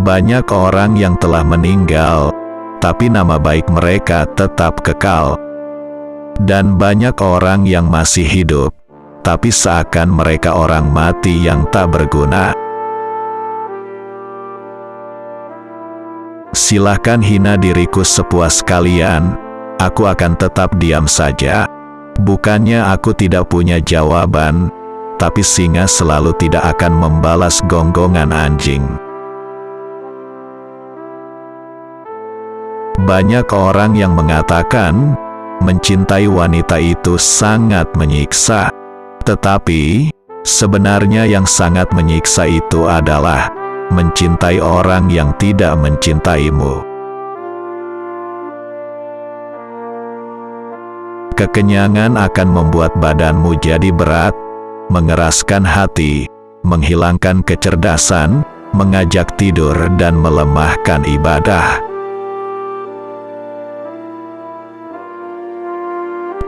Banyak orang yang telah meninggal, tapi nama baik mereka tetap kekal. Dan banyak orang yang masih hidup, tapi seakan mereka orang mati yang tak berguna. Silahkan hina diriku sepuas kalian, aku akan tetap diam saja. Bukannya aku tidak punya jawaban, tapi singa selalu tidak akan membalas gonggongan anjing. Banyak orang yang mengatakan, mencintai wanita itu sangat menyiksa. Tetapi, sebenarnya yang sangat menyiksa itu adalah mencintai orang yang tidak mencintaimu. Kekenyangan akan membuat badanmu jadi berat, mengeraskan hati, menghilangkan kecerdasan, mengajak tidur dan melemahkan ibadah.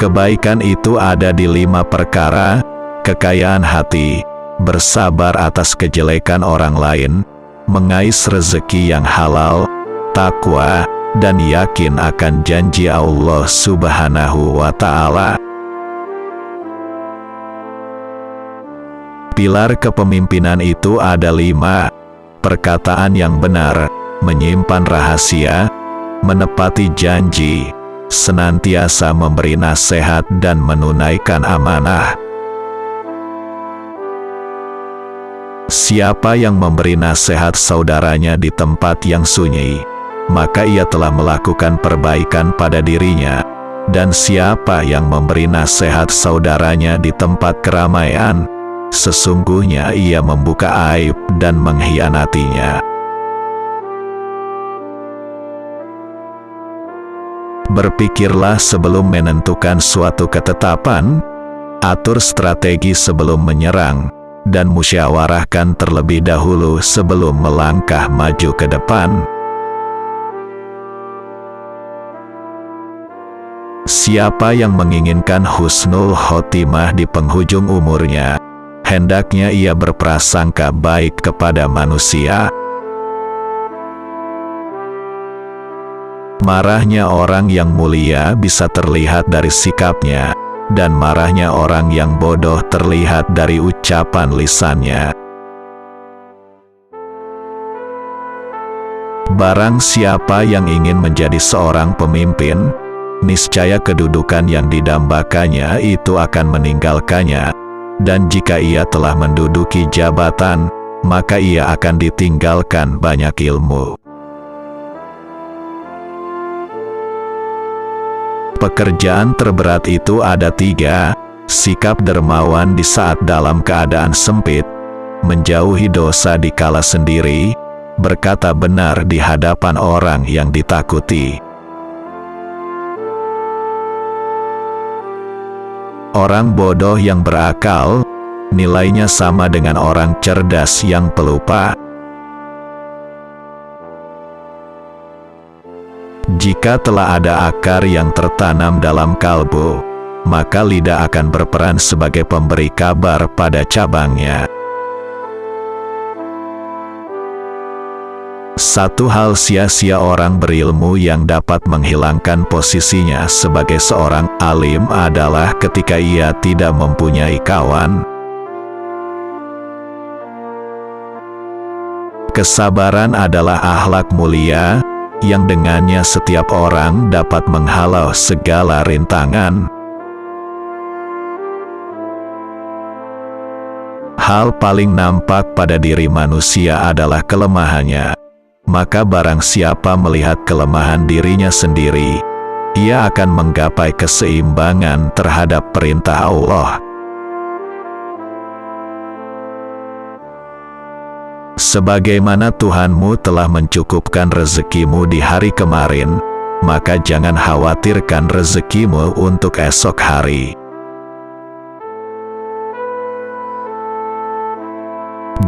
Kebaikan itu ada di 5 perkara: kekayaan hati, bersabar atas kejelekan orang lain, mengais rezeki yang halal, takwa, dan yakin akan janji Allah Subhanahu wa Ta'ala. Pilar kepemimpinan itu ada 5: perkataan yang benar, menyimpan rahasia, menepati janji, senantiasa memberi nasihat dan menunaikan amanah. Siapa yang memberi nasihat saudaranya di tempat yang sunyi, maka ia telah melakukan perbaikan pada dirinya. Dan siapa yang memberi nasihat saudaranya di tempat keramaian, sesungguhnya ia membuka aib dan mengkhianatinya. Berpikirlah sebelum menentukan suatu ketetapan, atur strategi sebelum menyerang, dan musyawarahkan terlebih dahulu sebelum melangkah maju ke depan. Siapa yang menginginkan husnul khotimah di penghujung umurnya, hendaknya ia berprasangka baik kepada manusia. Marahnya orang yang mulia bisa terlihat dari sikapnya, dan marahnya orang yang bodoh terlihat dari ucapan lisannya. Barang siapa yang ingin menjadi seorang pemimpin, niscaya kedudukan yang didambakannya itu akan meninggalkannya, dan jika ia telah menduduki jabatan, maka ia akan ditinggalkan banyak ilmu. Pekerjaan terberat itu ada 3: sikap dermawan di saat dalam keadaan sempit, menjauhi dosa di kala sendiri, berkata benar di hadapan orang yang ditakuti. Orang bodoh yang berakal, nilainya sama dengan orang cerdas yang pelupa. Jika telah ada akar yang tertanam dalam kalbu, maka lidah akan berperan sebagai pemberi kabar pada cabangnya. Satu hal sia-sia orang berilmu yang dapat menghilangkan posisinya sebagai seorang alim adalah ketika ia tidak mempunyai kawan. Kesabaran adalah akhlak mulia, yang dengannya setiap orang dapat menghalau segala rintangan. Hal paling nampak pada diri manusia adalah kelemahannya. Maka barang siapa melihat kelemahan dirinya sendiri, ia akan menggapai keseimbangan terhadap perintah Allah. Sebagaimana Tuhanmu telah mencukupkan rezekimu di hari kemarin, maka jangan khawatirkan rezekimu untuk esok hari.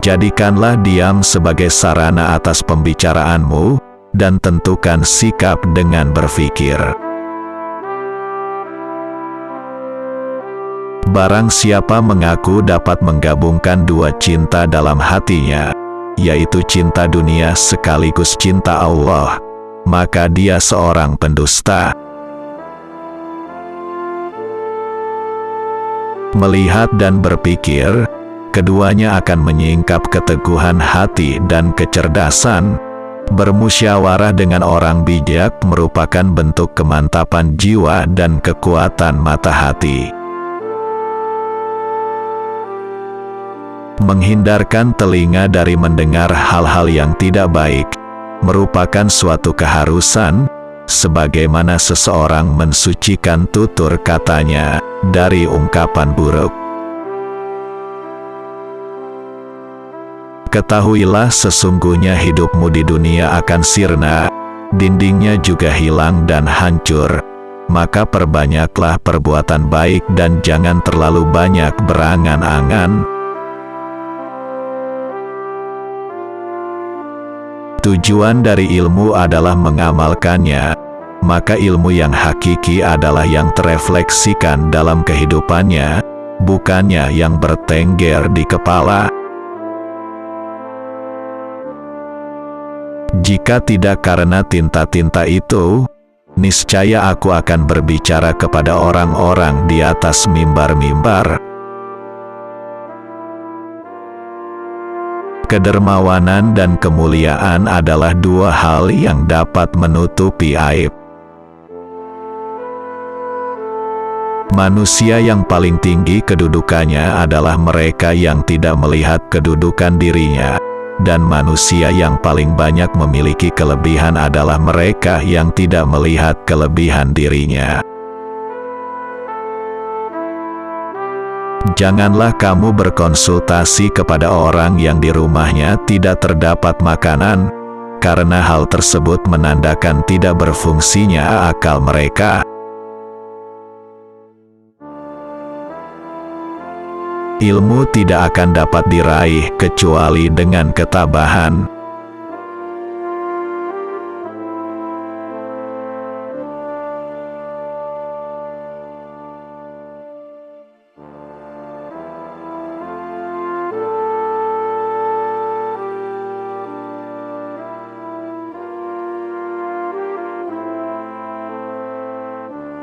Jadikanlah diam sebagai sarana atas pembicaraanmu, dan tentukan sikap dengan berpikir. Barang siapa mengaku dapat menggabungkan 2 cinta dalam hatinya, yaitu cinta dunia sekaligus cinta Allah, maka dia seorang pendusta. Melihat dan berpikir, keduanya akan menyingkap keteguhan hati dan kecerdasan. Bermusyawarah dengan orang bijak merupakan bentuk kemantapan jiwa dan kekuatan mata hati. Menghindarkan telinga dari mendengar hal-hal yang tidak baik merupakan suatu keharusan, sebagaimana seseorang mensucikan tutur katanya dari ungkapan buruk. Ketahuilah sesungguhnya hidupmu di dunia akan sirna, dindingnya juga hilang dan hancur, maka perbanyaklah perbuatan baik dan jangan terlalu banyak berangan-angan. Tujuan dari ilmu adalah mengamalkannya, maka ilmu yang hakiki adalah yang terefleksikan dalam kehidupannya, bukannya yang bertengger di kepala. Jika tidak karena tinta-tinta itu, niscaya aku akan berbicara kepada orang-orang di atas mimbar-mimbar. Kedermawanan dan kemuliaan adalah dua hal yang dapat menutupi aib. Manusia yang paling tinggi kedudukannya adalah mereka yang tidak melihat kedudukan dirinya, dan manusia yang paling banyak memiliki kelebihan adalah mereka yang tidak melihat kelebihan dirinya. Janganlah kamu berkonsultasi kepada orang yang di rumahnya tidak terdapat makanan, karena hal tersebut menandakan tidak berfungsinya akal mereka. Ilmu tidak akan dapat diraih kecuali dengan ketabahan.